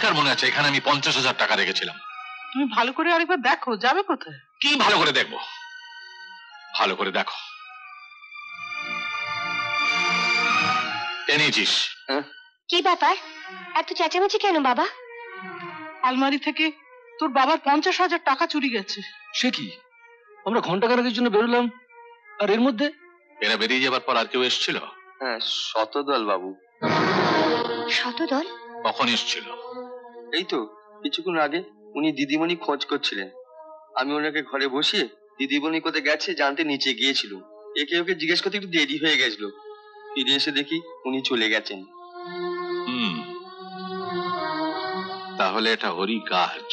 পরিষ্কার মনে আছে এখানে আমি 50,000 টাকা রেখেছিলাম। তুমি ভালো করে আরেকবার দেখো, যাবে কোথায়? কি ভালো করে দেখবো? ভালো করে দেখো। এনেছিস? কি ব্যাপার, এত চেঁচামেচি কেন বাবা? আলমারি থেকে তোর বাবার 50,000 টাকা চুরি গেছে। সে কি? আমরা ঘন্টাখানেকের জন্য বেরোলাম, আর এর মধ্যে? এরা বেরিয়ে যাবার পর আর কেউ এসেছিল? হ্যাঁ, শতদল বাবু। শতদল? কখন এসেছিল? এই তো কিছুক্ষণ আগে। উনি দিদিমণি খোঁজ করছিলেন। আমি ওনাকে ঘরে বসিয়ে দিদিমণি কোথায় গেছে জানতে নিচে গিয়েছিল। একে ওকে জিজ্ঞেস করতে একটু দেরি হয়ে গেছিল। ফিরে এসে দেখি উনি চলে গেছেন। তাহলে এটা হরি কাজ,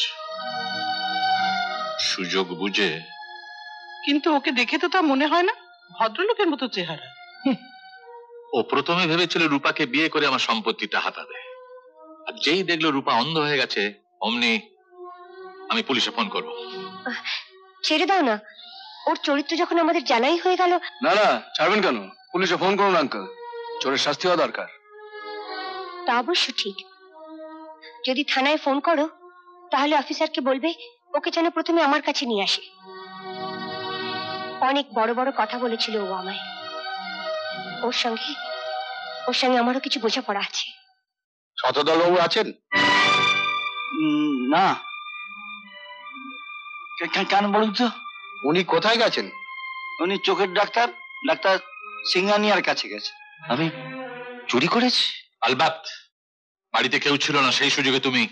সুযোগ বুঝে। কিন্তু ওকে দেখে তো তা মনে হয় না, ভদ্রলোকের মতো চেহারা। ও প্রথমে ভেবেছিল রূপাকে বিয়ে করে আমার সম্পত্তিটা হাতাবে, আর যেই দেখলো রূপা অন্ধ হয়ে গেছে অমনি আমি পুলিশে ফোন করব। ছেড়ে দাও না, ওর চরিত্র যখন আমাদের জানাই হয়ে গেল। না না, ছাড়বেন কেন? পুলিশে ফোন করুন আঙ্কেল, চোরের শাস্তি হওয়া দরকার। তা অবশ্য ঠিক। যদি থানায় ফোন করো তাহলে অফিসারকে বলবে ওকে যেন প্রথমে আমার কাছে নিয়ে আসে। অনেক বড় বড় কথা বলেছিল ও আমায়। ওর সঙ্গে আমারও কিছু বোঝাপড়া আছে। শতদল বাবু আছেন? না। কেন বলুন তো? উনি কোথায় গেছেন? উনি চোখের ডাক্তার, ডাক্তার সিংহানিয়ার কাছে গেছে। আমি চুরি করেছি? আলবাত, বাড়িতে কেউ ছিল না, সেই সুযোগে তুমি।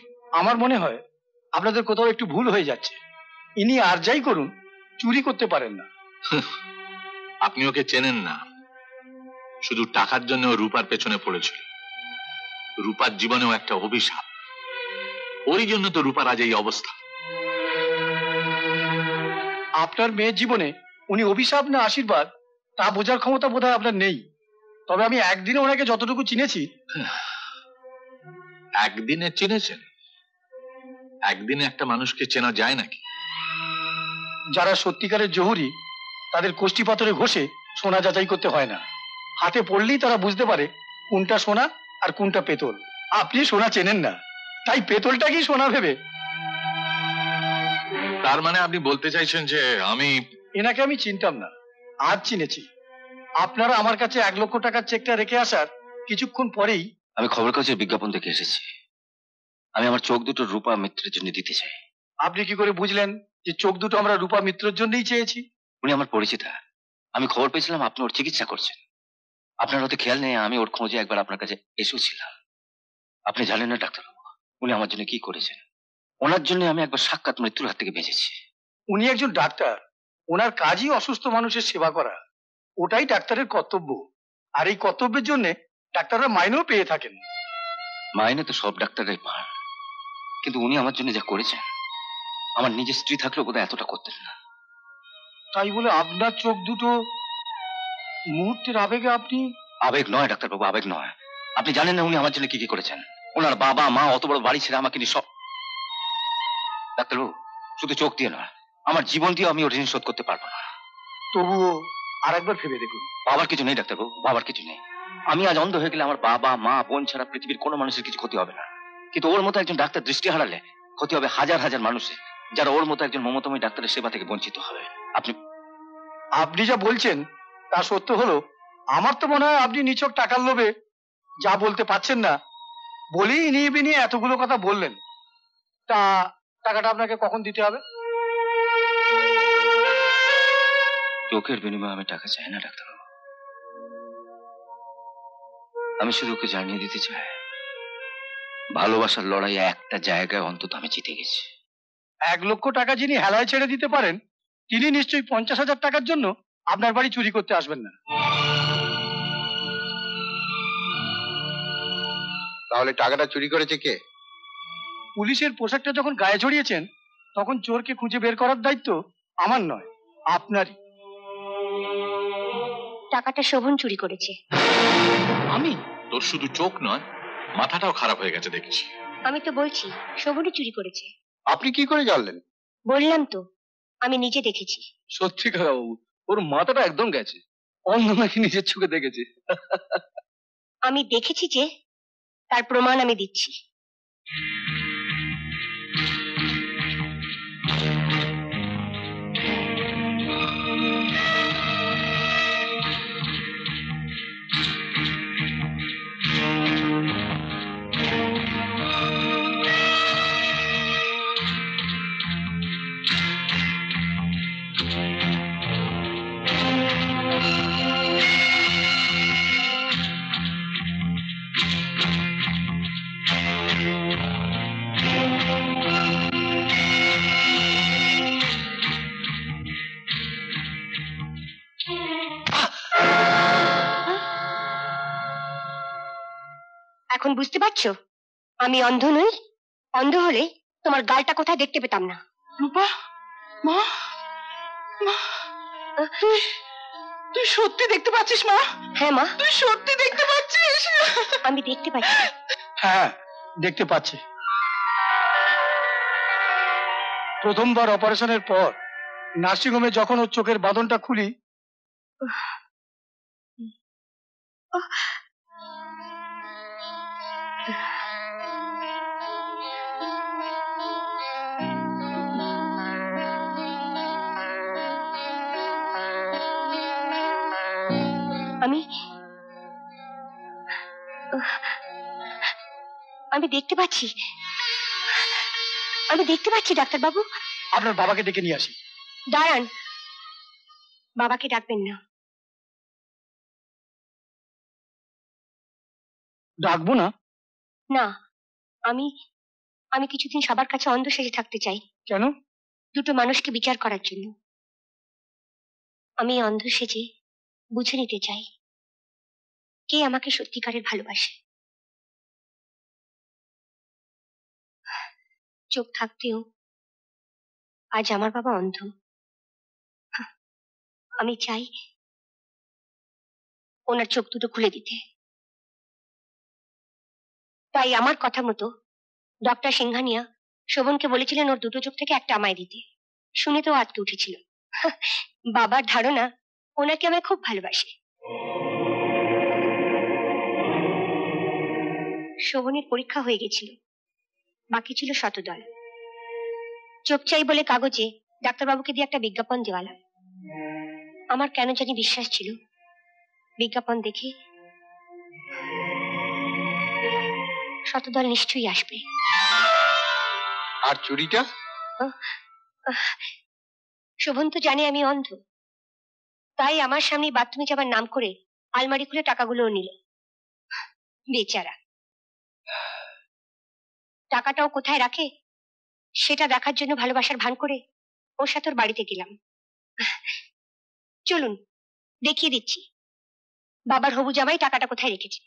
আমার মনে হয় আপনাদের কোথাও একটু ভুল হয়ে যাচ্ছে। ইনি আর যাই করুন চুরি করতে পারেন না। আপনি ওকে চেনেন না। শুধু টাকার জন্য রূপার পেছনে পড়েছিল। রূপার জীবনেও একটা অভিশাপ, ওই জন্য তো রূপার আজ এই অবস্থা। আপনার মেয়ের জীবনে উনি অভিশাপ না আশীর্বাদ তা বোঝার ক্ষমতা বোধহয় আপনার নেই। তবে আমি একদিনে ওনাকে যতটুকু চিনেছি। একদিনে চিনেছেন? একদিনে একটা মানুষকে চেনা যায় নাকি? যারা সত্যিকারের জহুরি তাদের কোষ্ঠী পাথরে ঘষে সোনা যাচাই করতে হয় না। হাতে পড়লেই তারা বুঝতে পারে কোনটা সোনা আর কোনটা পেতল। আপনি সোনা চেনেন না, তাই পেতলটাকেই সোনা ভেবে। তার মানে আপনি বলতে চাইছেন যে আমি? এনাকে আমি চিনতাম না, আজ চিনেছি। আপনারা আমার কাছে 1 লক্ষ টাকার চেকটা রেখে আসার কিছুক্ষণ পরেই আমি খবর কাগজের বিজ্ঞাপন দেখে এসেছি। আমি আমার চোখ দুটো রূপা মিত্রের জন্য দিতে চাই। আপনি কি করে বুঝলেন যে চোখ দুটো আমরা রূপা মিত্রের জন্যই চেয়েছি? উনি আমার পরিচিতা। আমি খবর পেয়েছিলাম আপনি ওর চিকিৎসা করছেন। আপনার হয়তো খেয়াল নেই, আমি ওর খোঁজে একবার আপনার কাছে এসেছিলাম। আপনি জানেন না ডাক্তারবাবু উনি আমার জন্য কি করেছেন। ওনার জন্য আমি একবার সাক্ষাৎ মৃত্যুর হাত থেকে বেঁচেছি। উনি একজন ডাক্তার, ওনার কাজই অসুস্থ মানুষের সেবা করা। ওটাই ডাক্তারের কর্তব্য। আর এই কর্তব্যের জন্য ডাক্তাররা মাইনেও পেয়ে থাকেন। মাইনে তো সব ডাক্তাররাই পান, কিন্তু উনি আমার জন্য যা করেছেন আমার নিজের স্ত্রী থাকলেও বোধহয় এতটা করতেন না। তাই বলে আপনার চোখ দুটো মুহূর্তের আবেগে আপনি? আবেগ নয় ডাক্তারবাবু, আবেগ নয়। আপনি জানেন না উনি আমার জন্য কি কি করেছেন। ওনার বাবা মা অত বড় বাড়ি ছেড়ে আমাকে নিয়ে সব। ডাক্তারবাবু শুধু চোখ দিয়ে নয়, আমার জীবন দিয়ে আমি ওর ঋণ শোধ করতে পারবো না। তবুও আরেকবার ভেবে দেখুন। বাবার কিছু নেই ডাক্তারবাবু, বাবার কিছু নেই। আমি আজ অন্ধ হয়ে গেলে আমার বাবা মা বোন ছাড়া পৃথিবীর কোনো মানুষের কিছু ক্ষতি হবে না। কিন্তু ওর মতো একজন ডাক্তার দৃষ্টি হারালে ক্ষতি হবে হাজার হাজার মানুষের, যারা ওর মতো একজন মমতাময়ী ডাক্তারের সেবা থেকে বঞ্চিত হবে। আপনি যা বলছেন তা সত্য হলো আমার তো মনে হয় আপনি নিছক টাকার লোভে যা বলতে পারছেন না বলেই ইনিয়ে বিনিয়ে এতগুলো কথা বললেন। তা টাকাটা আপনাকে কখন দিতে হবে? চোখের বিনিময়ে আমি টাকা চাই না ডাক্তারবাবু। আমি শুধু ওকে জানিয়ে দিতে চাই ভালোবাসার লড়াই একটা জায়গায় অন্তত আমি জিতে গেছি। 1 লক্ষ টাকা যিনি হেলায় ছেড়ে দিতে পারেন তিনি নিশ্চয়ই 50,000 টাকার জন্য আপনার বাড়ি চুরি করতে আসবেন না। তাহলে টাকাটা চুরি করেছে কে? পুলিশের পোশাকটা যখন গায়ে জড়িয়েছেন তখন চোরকে খুঁজে বের করার দায়িত্ব আমার নয়, আপনারই। টাকাটা শোভন চুরি করেছে। আমি? তোর শুধু চোখ নয়, মাথাটাও খারাপ হয়ে গেছে দেখছি। আমি তো বলছি শোভনই চুরি করেছে। আপনি কি করে জানলেন? বললাম তো, আমি নিজে দেখেছি। সত্যিকার বাবু, ওর মাথাটা একদম গেছে। অন্য নাকি নিজের চোখে দেখেছে। আমি দেখেছি যে, তার প্রমাণ আমি দিচ্ছি। এখন বুঝতে পারছো আমি অন্ধ নই? অন্ধ হলে তোমার গালটা কোথায় দেখতে পেতাম না। রূপা, মা, মা, তুই তুই সত্যি দেখতে পাচ্ছিস মা? হ্যাঁ মা, তুই সত্যি দেখতে পাচ্ছিস? আমি দেখতে পাচ্ছি। হ্যাঁ, দেখতে পাচ্ছি। প্রথমবার অপারেশনের পর নার্সিংহোমে যখন ওর চোখের বাঁধনটা খুলি, আমি আমি দেখতে পাচ্ছি, আমি দেখতে পাচ্ছি ডাক্তার বাবু। আপনার বাবাকে ডেকে নিয়ে আসি। দাঁড়ান, বাবাকে ডাকবেন না। ডাকবো না? না, আমি আমি কিছুদিন সবার কাছে অন্ধ সেজে থাকতে চাই। কেন? দুটো মানুষকে বিচার করার জন্য। আমি অন্ধ সেজে বুঝে নিতে চাই কে আমাকে সত্যিকারের ভালোবাসে। চোখ থাকতেও আজ আমার বাবা অন্ধ। আমি চাই ওনার চোখ দুটো খুলে দিতে। তাই আমার কথা মতো ডক্টর সিংহানিয়া শোভনকে বলেছিলেন ওর দুটো চোখ থেকে একটা আমায় দিতে। শুনে তো আটকে উঠেছিল। বাবার ধারণা ওনাকে আমায় খুব ভালোবাসে। শোভনের পরীক্ষা হয়ে গেছিল, বাকি ছিল শতদল। চোখ চাই বলে কাগজে ডাক্তারবাবুকে দিয়ে একটা বিজ্ঞাপন দেওয়ালাম। আমার কেন জানি বিশ্বাস ছিল বিজ্ঞাপন দেখে শতদল নিশ্চয়ই আসবে। আর চুরিটা? শোভন তো জানে আমি অন্ধ, তাই আমার সামনে বাথরুমে যাবার নাম করে আলমারি খুলে টাকাগুলোও নিল। বেচারা, টাকাটাও কোথায় রাখে সেটা দেখার জন্য ভালোবাসার ভান করে ওর সাথে ওর বাড়িতে গেলাম। চলুন দেখিয়ে দিচ্ছি বাবার হবু জামাই টাকাটা কোথায় রেখেছে।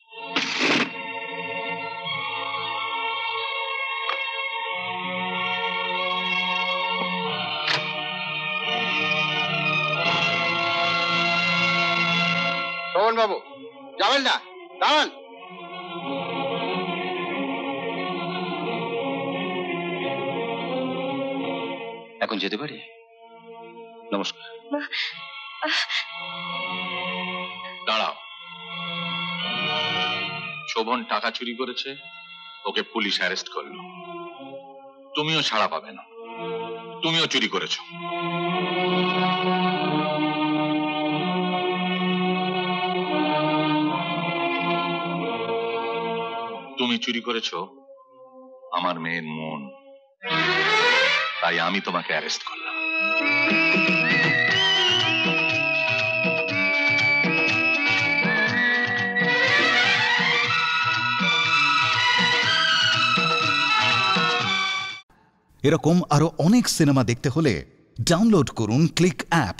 শোভন বাবু, যাবেন না, দাঁড়ান। এখন যেতে পারি? নমস্কার। দাঁড়াও। শোভন টাকা চুরি করেছে, ওকে পুলিশ অ্যারেস্ট করলো। তুমিও ছাড়া পাবে না, তুমিও চুরি করেছো। তুমি চুরি করেছো আমার মেয়ের মন, তাই আমি তোমাকে অ্যারেস্ট করলাম। এরকম আরো অনেক সিনেমা দেখতে হলে ডাউনলোড করুন ক্লিক অ্যাপ।